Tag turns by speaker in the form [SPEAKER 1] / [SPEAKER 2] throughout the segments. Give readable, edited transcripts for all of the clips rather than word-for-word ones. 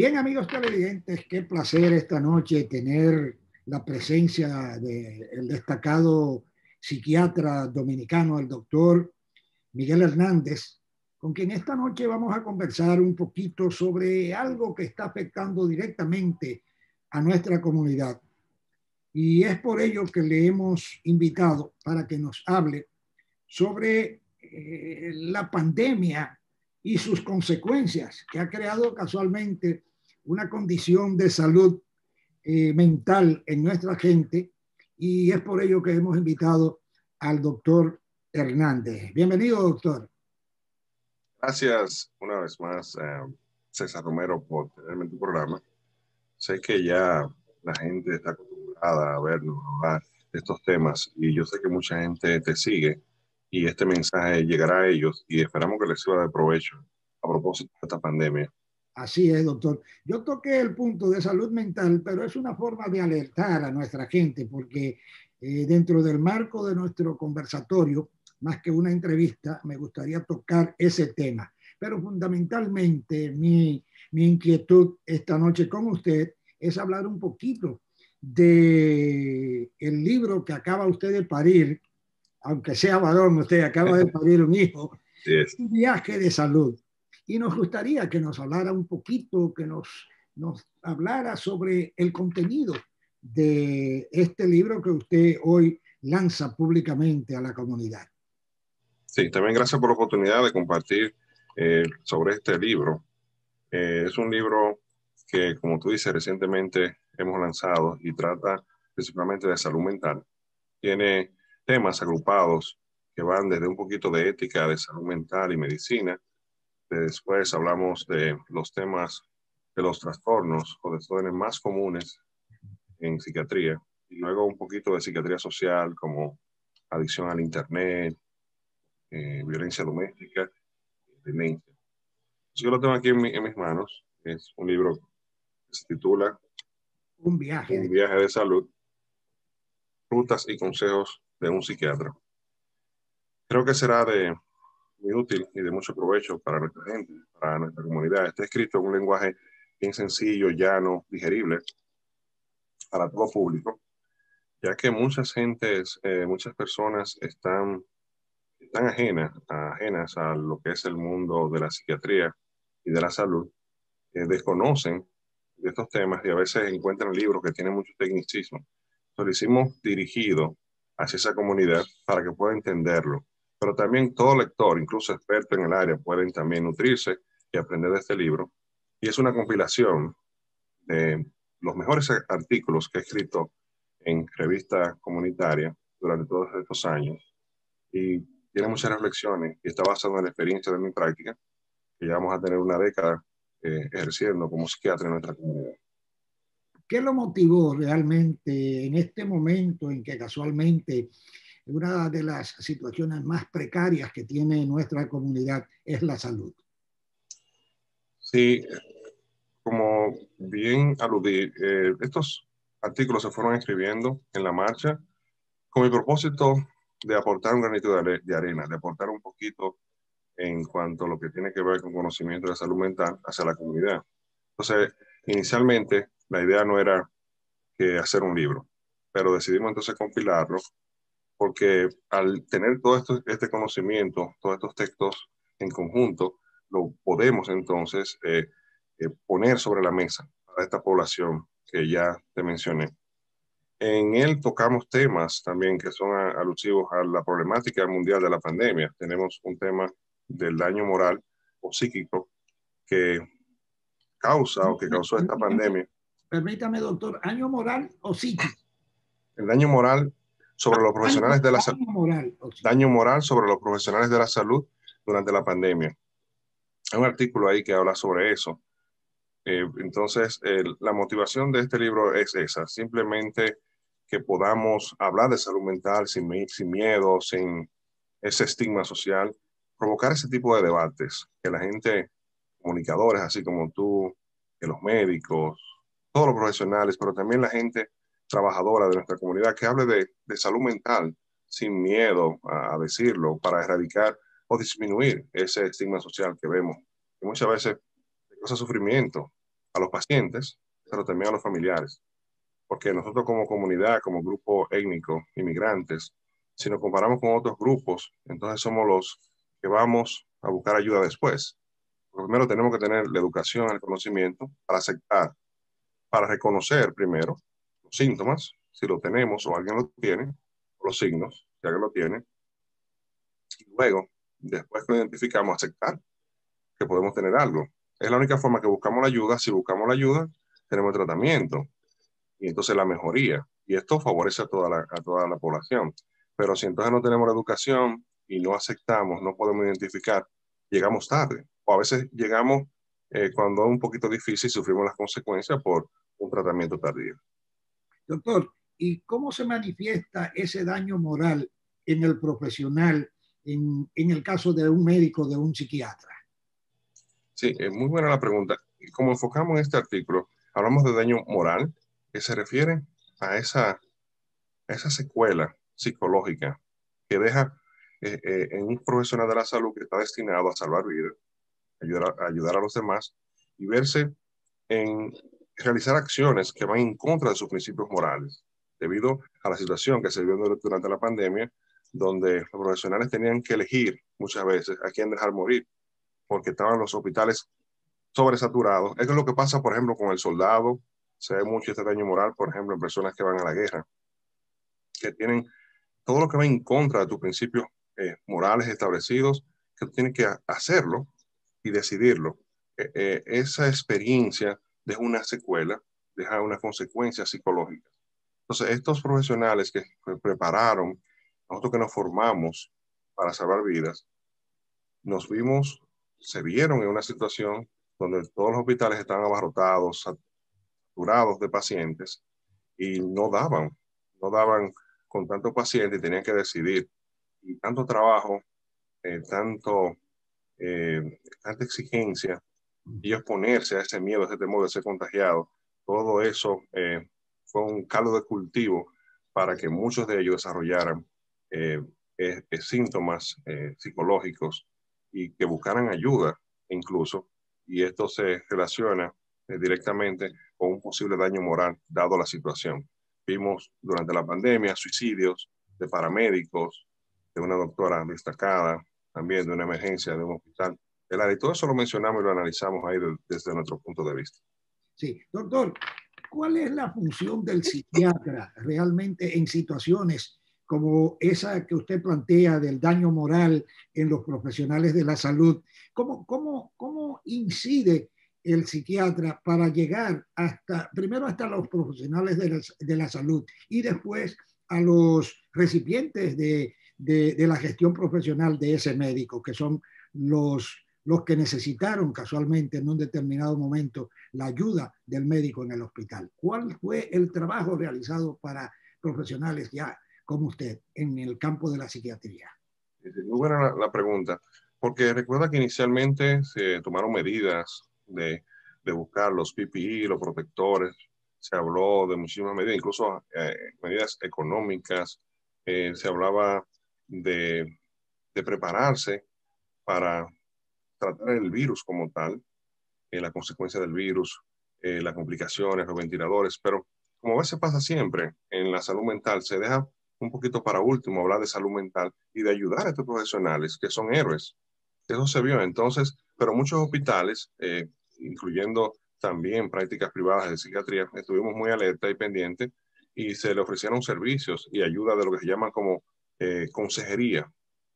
[SPEAKER 1] Bien, amigos televidentes, qué placer esta noche tener la presencia del destacado psiquiatra dominicano, el doctor Miguel Hernández, con quien esta noche vamos a conversar un poquito sobre algo que está afectando directamente a nuestra comunidad. Y es por ello que le hemos invitado para que nos hable sobre la pandemia y sus consecuencias, que ha creado casualmente una condición de salud mental en nuestra gente, y es por ello que hemos invitado al doctor Hernández. Bienvenido, doctor.
[SPEAKER 2] Gracias una vez más, César Romero, por tenerme en tu programa. Sé que ya la gente está acostumbrada a vernos hablar de estos temas y yo sé que mucha gente te sigue y este mensaje llegará a ellos y esperamos que les sirva de provecho a propósito de esta pandemia.
[SPEAKER 1] Así es, doctor. Yo toqué el punto de salud mental, pero es una forma de alertar a nuestra gente, porque dentro del marco de nuestro conversatorio, más que una entrevista, me gustaría tocar ese tema. Pero fundamentalmente mi inquietud esta noche con usted es hablar un poquito de el libro que acaba usted de parir, aunque sea varón, usted acaba de parir un hijo,
[SPEAKER 2] Así es.
[SPEAKER 1] Un viaje de salud. Y nos gustaría que nos hablara un poquito, que nos hablara sobre el contenido de este libro que usted hoy lanza públicamente a la comunidad.
[SPEAKER 2] Sí, también gracias por la oportunidad de compartir sobre este libro. Es un libro que, como tú dices, recientemente hemos lanzado y trata principalmente de salud mental. Tiene temas agrupados que van desde un poquito de ética, de salud mental y medicina. Después hablamos de los temas de los trastornos o desórdenes más comunes en psiquiatría. Y luego un poquito de psiquiatría social como adicción al internet, violencia doméstica, demencia. Yo lo tengo aquí en mis manos. Es un libro que se titula
[SPEAKER 1] Un viaje.
[SPEAKER 2] Un viaje de salud, rutas y consejos de un psiquiatra. Creo que será de muy útil y de mucho provecho para nuestra gente, para nuestra comunidad. Está escrito en un lenguaje bien sencillo, llano, digerible para todo público, ya que muchas personas están ajenas a lo que es el mundo de la psiquiatría y de la salud, desconocen de estos temas y a veces encuentran libros que tienen mucho tecnicismo. Entonces lo hicimos dirigido hacia esa comunidad para que pueda entenderlo. Pero también todo lector, incluso experto en el área, pueden también nutrirse y aprender de este libro. Y es una compilación de los mejores artículos que he escrito en revistas comunitarias durante todos estos años. Y tiene muchas reflexiones y está basado en la experiencia de mi práctica, que ya vamos a tener una década ejerciendo como psiquiatra en nuestra comunidad.
[SPEAKER 1] ¿Qué lo motivó realmente en este momento en que casualmente una de las situaciones más precarias que tiene nuestra comunidad es la salud?
[SPEAKER 2] Sí, como bien aludí, estos artículos se fueron escribiendo en la marcha con el propósito de aportar un granito de arena, de aportar un poquito en cuanto a lo que tiene que ver con conocimiento de salud mental hacia la comunidad. Entonces, inicialmente la idea no era que hacer un libro, pero decidimos entonces compilarlo porque al tener todo este conocimiento, todos estos textos en conjunto, lo podemos entonces poner sobre la mesa para esta población que ya te mencioné. En él tocamos temas también que son alusivos a la problemática mundial de la pandemia. Tenemos un tema del daño moral o psíquico que causa o que causó esta pandemia.
[SPEAKER 1] Permítame, doctor, ¿año moral o psíquico?
[SPEAKER 2] El daño moral sobre los profesionales de la salud. Daño moral sobre los profesionales de la salud durante la pandemia. Hay un artículo ahí que habla sobre eso. Entonces, la motivación de este libro es esa, simplemente que podamos hablar de salud mental sin miedo, sin ese estigma social, provocar ese tipo de debates, que la gente, comunicadores así como tú, que los médicos, todos los profesionales, pero también la gente trabajadora de nuestra comunidad, que hable de salud mental sin miedo a decirlo para erradicar o disminuir ese estigma social que vemos, que muchas veces causa sufrimiento a los pacientes, pero también a los familiares. Porque nosotros como comunidad, como grupo étnico, inmigrantes, si nos comparamos con otros grupos, entonces somos los que vamos a buscar ayuda después. Primero tenemos que tener la educación, el conocimiento para aceptar, para reconocer primero los síntomas, si lo tenemos o alguien lo tiene, o los signos, si alguien lo tiene, y luego, después que lo identificamos, aceptar que podemos tener algo. Es la única forma que buscamos la ayuda. Si buscamos la ayuda, tenemos el tratamiento y entonces la mejoría. Y esto favorece a toda la población. Pero si entonces no tenemos la educación y no aceptamos, no podemos identificar, llegamos tarde. O a veces llegamos cuando es un poquito difícil y sufrimos las consecuencias por un tratamiento tardío.
[SPEAKER 1] Doctor, ¿y cómo se manifiesta ese daño moral en el profesional en el caso de un médico, de un psiquiatra?
[SPEAKER 2] Sí, es muy buena la pregunta. Y como enfocamos en este artículo, hablamos de daño moral, que se refiere a esa secuela psicológica que deja en un profesional de la salud que está destinado a salvar vidas, ayudar a los demás y verse en realizar acciones que van en contra de sus principios morales, debido a la situación que se vivió durante la pandemia, donde los profesionales tenían que elegir muchas veces a quién dejar morir, porque estaban los hospitales sobresaturados. Eso es lo que pasa, por ejemplo, con el soldado. Se ve mucho este daño moral, por ejemplo, en personas que van a la guerra, que tienen todo lo que va en contra de tus principios morales establecidos, que tú tienes que hacerlo y decidirlo. Esa experiencia deja una secuela, deja una consecuencia psicológica. Entonces, estos profesionales que prepararon, nosotros que nos formamos para salvar vidas, nos vimos, se vieron en una situación donde todos los hospitales estaban abarrotados, saturados de pacientes y no daban con tantos pacientes y tenían que decidir. Y tanto trabajo, tanta exigencia, y exponerse a ese miedo, a ese temor de ser contagiado, todo eso fue un caldo de cultivo para que muchos de ellos desarrollaran síntomas psicológicos y que buscaran ayuda incluso, y esto se relaciona directamente con un posible daño moral dado la situación. Vimos durante la pandemia suicidios de paramédicos, de una doctora destacada, también de una emergencia de un hospital. Y todo eso lo mencionamos y lo analizamos ahí desde nuestro punto de vista.
[SPEAKER 1] Sí, doctor, ¿cuál es la función del psiquiatra realmente en situaciones como esa que usted plantea del daño moral en los profesionales de la salud? ¿Cómo incide el psiquiatra para llegar primero hasta los profesionales de la salud y después a los recipientes de la gestión profesional de ese médico, que son los que necesitaron casualmente en un determinado momento la ayuda del médico en el hospital? ¿Cuál fue el trabajo realizado para profesionales ya como usted en el campo de la psiquiatría?
[SPEAKER 2] Muy buena la pregunta, porque recuerda que inicialmente se tomaron medidas de buscar los PPE, los protectores, se habló de muchísimas medidas, incluso medidas económicas, se hablaba de prepararse para tratar el virus como tal, la consecuencia del virus, las complicaciones, los ventiladores, pero como a veces pasa siempre en la salud mental, se deja un poquito para último hablar de salud mental y de ayudar a estos profesionales que son héroes. Eso se vio entonces, pero muchos hospitales, incluyendo también prácticas privadas de psiquiatría, estuvimos muy alerta y pendientes y se le ofrecieron servicios y ayuda de lo que se llama como consejería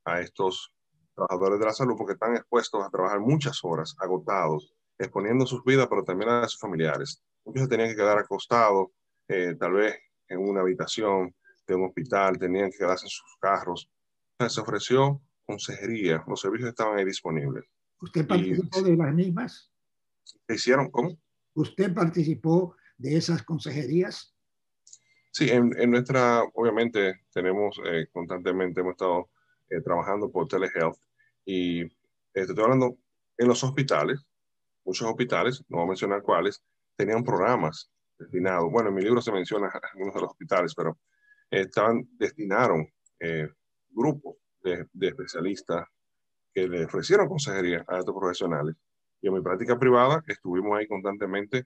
[SPEAKER 2] a estos trabajadores de la salud porque están expuestos a trabajar muchas horas, agotados, exponiendo sus vidas, pero también a sus familiares. Muchos se tenían que quedar acostados, tal vez en una habitación de un hospital, tenían que quedarse en sus carros. Se ofreció consejería, los servicios estaban ahí disponibles.
[SPEAKER 1] ¿Usted
[SPEAKER 2] ¿Y
[SPEAKER 1] participó de las mismas?
[SPEAKER 2] se hicieron cómo?
[SPEAKER 1] ¿Usted participó de esas consejerías?
[SPEAKER 2] Sí, en nuestra, obviamente, tenemos constantemente, hemos estado trabajando por telehealth y estoy hablando en los hospitales, muchos hospitales, no voy a mencionar cuáles, tenían programas destinados. Bueno, en mi libro se menciona algunos de los hospitales, pero destinaron grupos de especialistas que le ofrecieron consejería a estos profesionales Y en mi práctica privada estuvimos ahí constantemente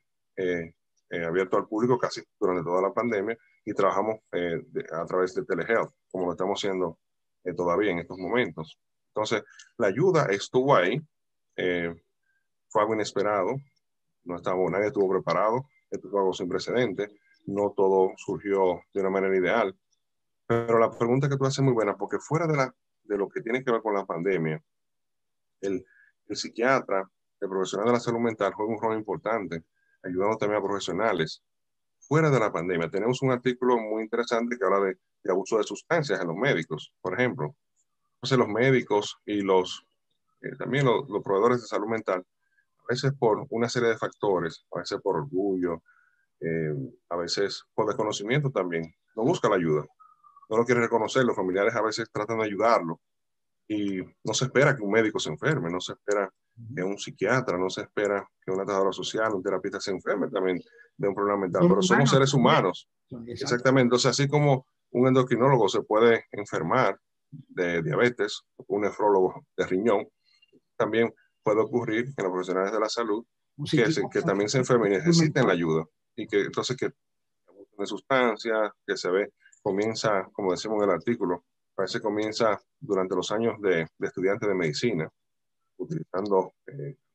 [SPEAKER 2] abierto al público casi durante toda la pandemia y trabajamos a través de telehealth, como lo estamos haciendo todavía en estos momentos. Entonces, la ayuda estuvo ahí, fue algo inesperado, nadie estuvo preparado, esto fue algo sin precedentes, no todo surgió de una manera ideal, pero la pregunta que tú haces es muy buena, porque fuera de lo que tiene que ver con la pandemia, el psiquiatra, el profesional de la salud mental juega un rol importante, ayudando también a profesionales. Fuera de la pandemia, tenemos un artículo muy interesante que habla de abuso de sustancias en los médicos, por ejemplo. Entonces, los médicos y también los proveedores de salud mental, a veces por una serie de factores, a veces por orgullo, a veces por desconocimiento también, no busca la ayuda, no lo quiere reconocer. Los familiares a veces tratan de ayudarlo y no se espera que un médico se enferme, no se espera que un psiquiatra, no se espera que una trabajadora social, un terapeuta se enferme también de un problema mental, pero somos seres humanos. Exactamente. Entonces, así como un endocrinólogo se puede enfermar de diabetes, un nefrólogo de riñón, también puede ocurrir en los profesionales de la salud que también se enfermen y necesiten la ayuda. Y que entonces que de sustancias, que se ve, comienza, como decimos en el artículo, parece que comienza durante los años de estudiante de medicina, utilizando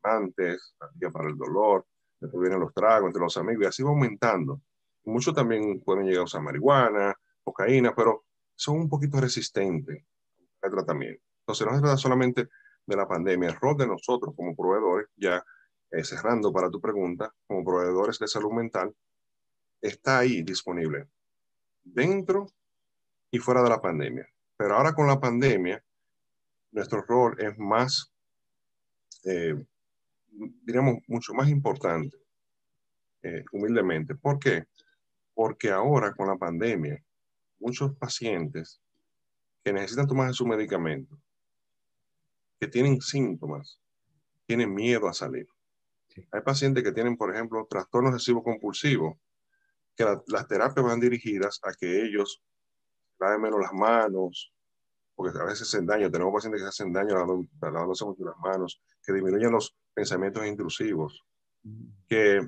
[SPEAKER 2] antes, para el dolor, después vienen los tragos entre los amigos y así va aumentando. Muchos también pueden llegar a usar marihuana, cocaína, pero son un poquito resistentes al tratamiento. Entonces no se trata solamente de la pandemia, el rol de nosotros como proveedores, ya cerrando para tu pregunta, como proveedores de salud mental, está ahí disponible, dentro y fuera de la pandemia. Pero ahora con la pandemia, nuestro rol es más, diríamos, mucho más importante, humildemente. ¿Por qué? Porque ahora con la pandemia, muchos pacientes que necesitan tomar su medicamento, que tienen síntomas, tienen miedo a salir. Sí. Hay pacientes que tienen, por ejemplo, trastorno obsesivo compulsivo, que las terapias van dirigidas a que ellos laven menos las manos, porque a veces hacen daño. Tenemos pacientes que hacen daño lavándose mucho las manos, que disminuyen los pensamientos intrusivos, que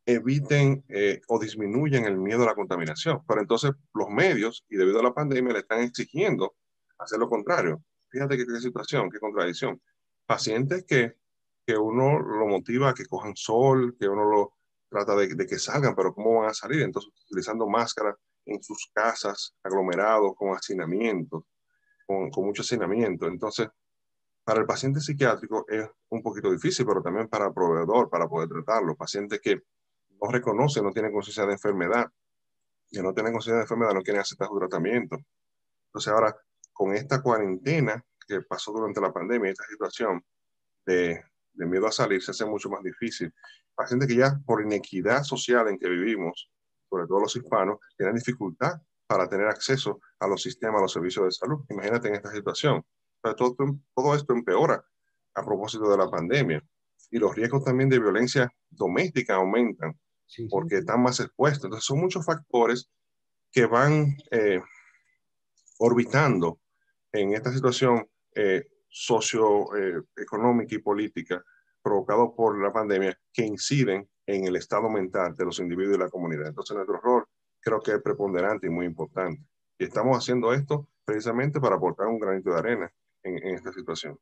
[SPEAKER 2] eviten o disminuyen el miedo a la contaminación. Pero entonces los medios, y debido a la pandemia, le están exigiendo hacer lo contrario. Fíjate qué situación, qué contradicción. Pacientes que uno lo motiva a que cojan sol, que uno lo trata de que salgan, pero ¿cómo van a salir? Entonces, utilizando máscaras en sus casas, aglomerados, con hacinamiento, con mucho hacinamiento. Entonces, para el paciente psiquiátrico es un poquito difícil, pero también para el proveedor, para poder tratarlo. Pacientes que no reconocen, no tienen conciencia de enfermedad, que no tienen conciencia de enfermedad, no quieren aceptar su tratamiento. Entonces, ahora, con esta cuarentena que pasó durante la pandemia, esta situación de miedo a salir, se hace mucho más difícil. Pacientes que ya por inequidad social en que vivimos, sobre todo los hispanos, tienen dificultad para tener acceso a los sistemas, a los servicios de salud. Imagínate en esta situación. Todo esto empeora a propósito de la pandemia. Y los riesgos también de violencia doméstica aumentan porque están más expuestos. Entonces son muchos factores que van orbitando en esta situación socioeconómica y política provocado por la pandemia que inciden en el estado mental de los individuos y la comunidad. Entonces nuestro rol creo que es preponderante y muy importante. Y estamos haciendo esto precisamente para aportar un granito de arena en esta situación.